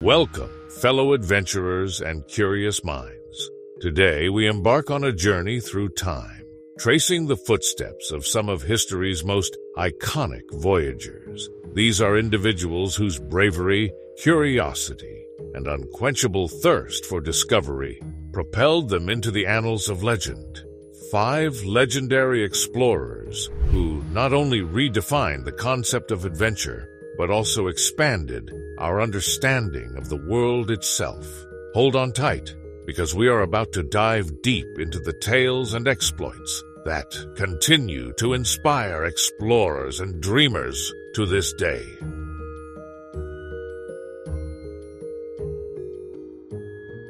Welcome, fellow adventurers and curious minds. Today we embark on a journey through time, tracing the footsteps of some of history's most iconic voyagers. These are individuals whose bravery, curiosity, and unquenchable thirst for discovery propelled them into the annals of legend. 5 legendary explorers who not only redefined the concept of adventure, but also expanded our understanding of the world itself. Hold on tight, because we are about to dive deep into the tales and exploits that continue to inspire explorers and dreamers to this day.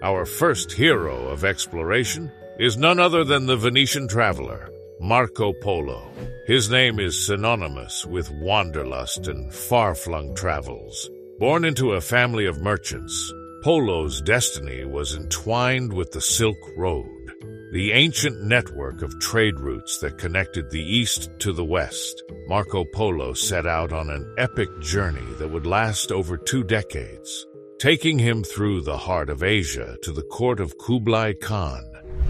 Our first hero of exploration is none other than the Venetian traveler, Marco Polo. His name is synonymous with wanderlust and far-flung travels. Born into a family of merchants, Polo's destiny was entwined with the Silk Road, the ancient network of trade routes that connected the East to the West. Marco Polo set out on an epic journey that would last over 2 decades, taking him through the heart of Asia to the court of Kublai Khan,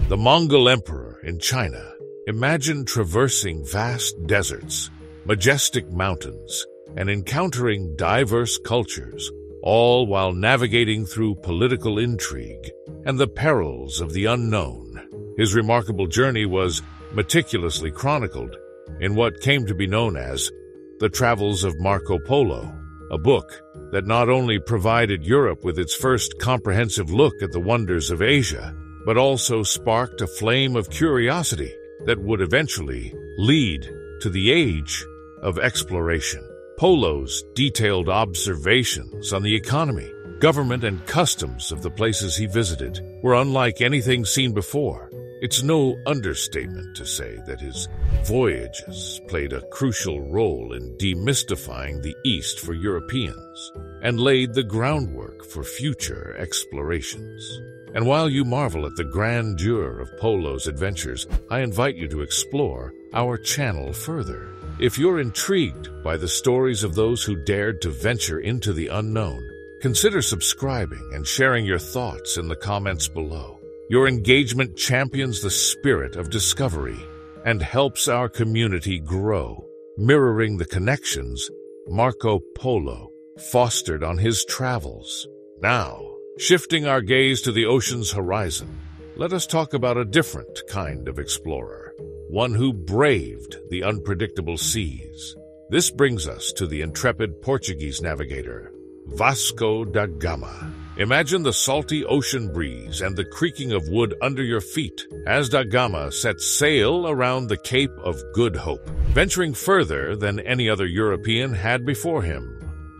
the Mongol emperor in China. Imagine traversing vast deserts, majestic mountains, and encountering diverse cultures, all while navigating through political intrigue and the perils of the unknown. His remarkable journey was meticulously chronicled in what came to be known as The Travels of Marco Polo, a book that not only provided Europe with its first comprehensive look at the wonders of Asia, but also sparked a flame of curiosity that would eventually lead to the age of exploration. Polo's detailed observations on the economy, government, and customs of the places he visited were unlike anything seen before. It's no understatement to say that his voyages played a crucial role in demystifying the East for Europeans and laid the groundwork for future explorations. And while you marvel at the grandeur of Polo's adventures, I invite you to explore our channel further. If you're intrigued by the stories of those who dared to venture into the unknown, consider subscribing and sharing your thoughts in the comments below. Your engagement champions the spirit of discovery and helps our community grow, mirroring the connections Marco Polo fostered on his travels. Now, shifting our gaze to the ocean's horizon, let us talk about a different kind of explorer, one who braved the unpredictable seas. This brings us to the intrepid Portuguese navigator, Vasco da Gama. Imagine the salty ocean breeze and the creaking of wood under your feet as da Gama set sail around the Cape of Good Hope, venturing further than any other European had before him.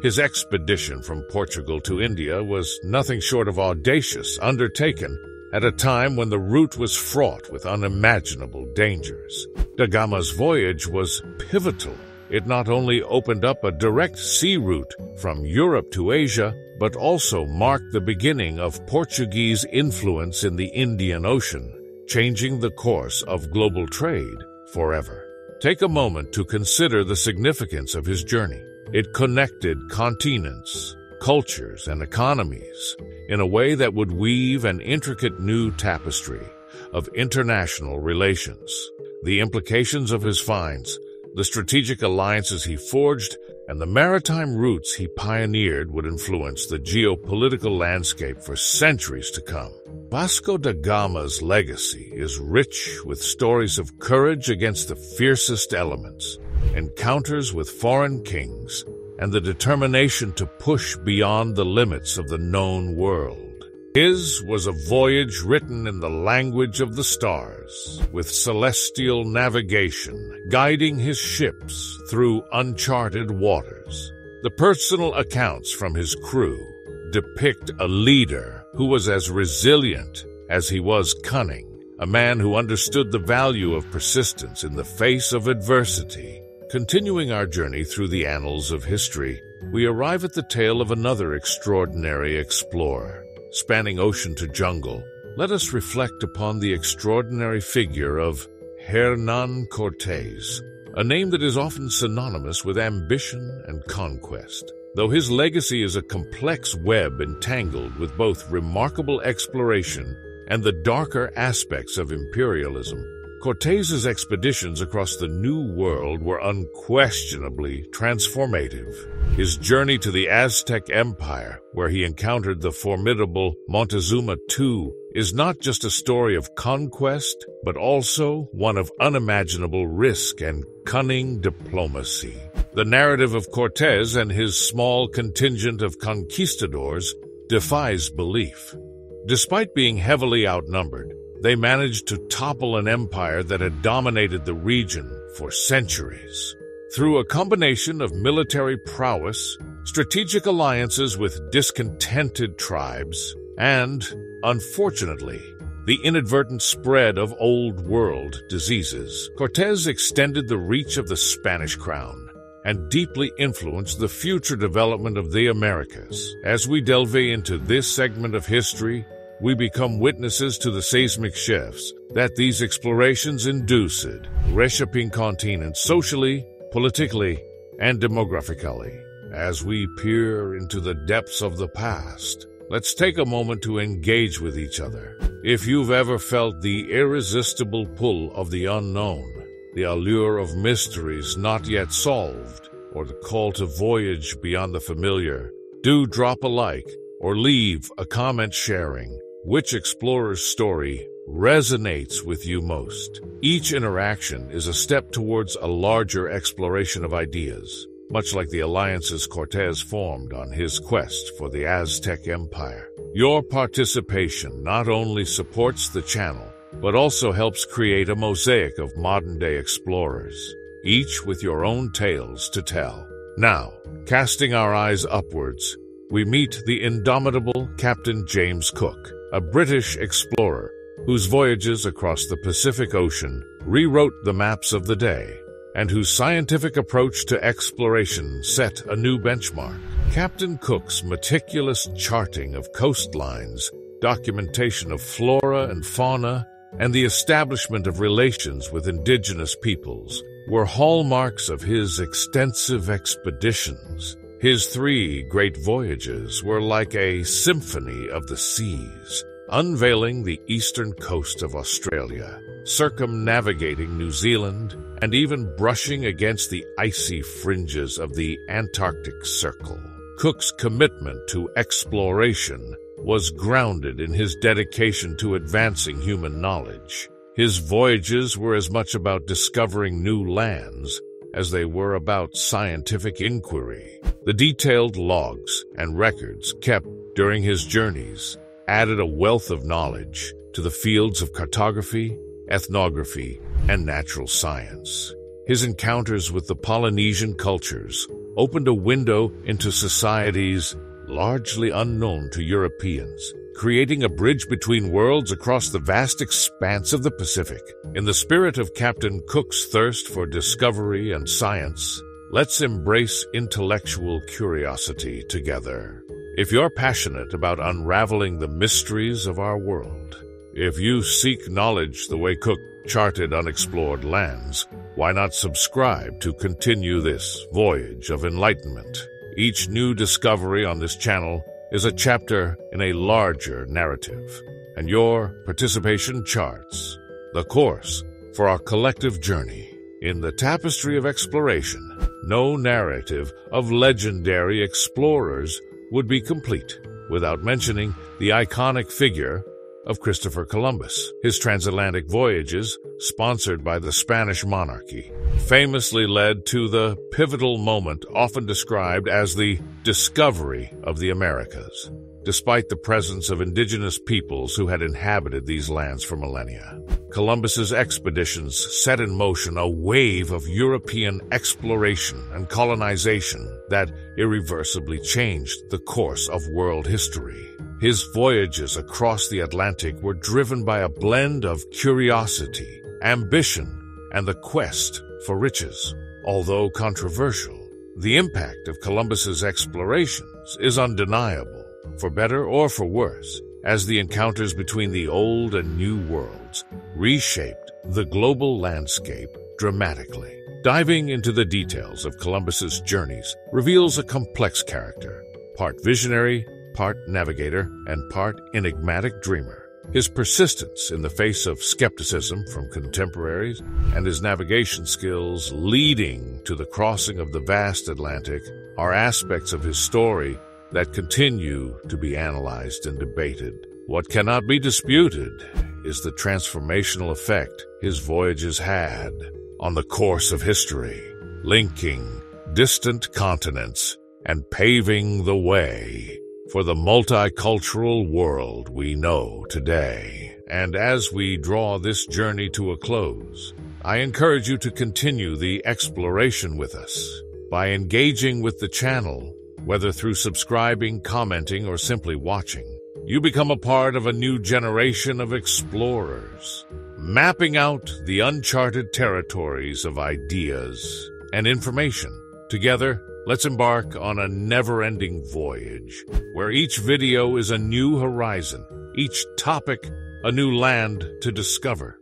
His expedition from Portugal to India was nothing short of audacious, undertaken at a time when the route was fraught with unimaginable dangers. Da Gama's voyage was pivotal. It not only opened up a direct sea route from Europe to Asia, but also marked the beginning of Portuguese influence in the Indian Ocean, changing the course of global trade forever. Take a moment to consider the significance of his journey. It connected continents, cultures, and economies in a way that would weave an intricate new tapestry of international relations. The implications of his finds, the strategic alliances he forged, and the maritime routes he pioneered would influence the geopolitical landscape for centuries to come. Vasco da Gama's legacy is rich with stories of courage against the fiercest elements, encounters with foreign kings, and the determination to push beyond the limits of the known world. His was a voyage written in the language of the stars, with celestial navigation guiding his ships through uncharted waters. The personal accounts from his crew depict a leader who was as resilient as he was cunning, a man who understood the value of persistence in the face of adversity. Continuing our journey through the annals of history, we arrive at the tale of another extraordinary explorer. Spanning ocean to jungle, let us reflect upon the extraordinary figure of Hernán Cortés, a name that is often synonymous with ambition and conquest. Though his legacy is a complex web entangled with both remarkable exploration and the darker aspects of imperialism, Cortez's expeditions across the New World were unquestionably transformative. His journey to the Aztec Empire, where he encountered the formidable Montezuma II, is not just a story of conquest, but also one of unimaginable risk and cunning diplomacy. The narrative of Cortez and his small contingent of conquistadors defies belief. Despite being heavily outnumbered, they managed to topple an empire that had dominated the region for centuries. Through a combination of military prowess, strategic alliances with discontented tribes, and, unfortunately, the inadvertent spread of Old World diseases, Cortez extended the reach of the Spanish crown and deeply influenced the future development of the Americas. As we delve into this segment of history, we become witnesses to the seismic shifts that these explorations induced, reshaping continents socially, politically, and demographically. As we peer into the depths of the past, let's take a moment to engage with each other. If you've ever felt the irresistible pull of the unknown, the allure of mysteries not yet solved, or the call to voyage beyond the familiar, do drop a like or leave a comment sharing which explorer's story resonates with you most. Each interaction is a step towards a larger exploration of ideas, much like the alliances Cortez formed on his quest for the Aztec Empire. Your participation not only supports the channel, but also helps create a mosaic of modern-day explorers, each with your own tales to tell. Now, casting our eyes upwards, we meet the indomitable Captain James Cook, a British explorer whose voyages across the Pacific Ocean rewrote the maps of the day, and whose scientific approach to exploration set a new benchmark. Captain Cook's meticulous charting of coastlines, documentation of flora and fauna, and the establishment of relations with indigenous peoples were hallmarks of his extensive expeditions. His 3 great voyages were like a symphony of the seas, unveiling the eastern coast of Australia, circumnavigating New Zealand, and even brushing against the icy fringes of the Antarctic Circle. Cook's commitment to exploration was grounded in his dedication to advancing human knowledge. His voyages were as much about discovering new lands as they were about scientific inquiry. The detailed logs and records kept during his journeys added a wealth of knowledge to the fields of cartography, ethnography, and natural science. His encounters with the Polynesian cultures opened a window into societies largely unknown to Europeans, creating a bridge between worlds across the vast expanse of the Pacific. In the spirit of Captain Cook's thirst for discovery and science, let's embrace intellectual curiosity together. If you're passionate about unraveling the mysteries of our world, if you seek knowledge the way Cook charted unexplored lands, why not subscribe to continue this voyage of enlightenment? Each new discovery on this channel is a chapter in a larger narrative, and your participation charts the course for our collective journey. In the tapestry of exploration, no narrative of legendary explorers would be complete without mentioning the iconic figure of Christopher Columbus. His transatlantic voyages, sponsored by the Spanish monarchy, famously led to the pivotal moment often described as the discovery of the Americas, despite the presence of indigenous peoples who had inhabited these lands for millennia. Columbus's expeditions set in motion a wave of European exploration and colonization that irreversibly changed the course of world history. His voyages across the Atlantic were driven by a blend of curiosity, ambition, and the quest for riches. Although controversial, the impact of Columbus's explorations is undeniable, for better or for worse, as the encounters between the old and new worlds reshaped the global landscape dramatically. Diving into the details of Columbus's journeys reveals a complex character, part visionary, part navigator, and part enigmatic dreamer. His persistence in the face of skepticism from contemporaries and his navigation skills leading to the crossing of the vast Atlantic are aspects of his story that continue to be analyzed and debated. What cannot be disputed is the transformational effect his voyages had on the course of history, linking distant continents and paving the way for the multicultural world we know today. And as we draw this journey to a close, I encourage you to continue the exploration with us by engaging with the channel, whether through subscribing, commenting, or simply watching. You become a part of a new generation of explorers, mapping out the uncharted territories of ideas and information. Together, let's embark on a never-ending voyage, where each video is a new horizon, each topic a new land to discover.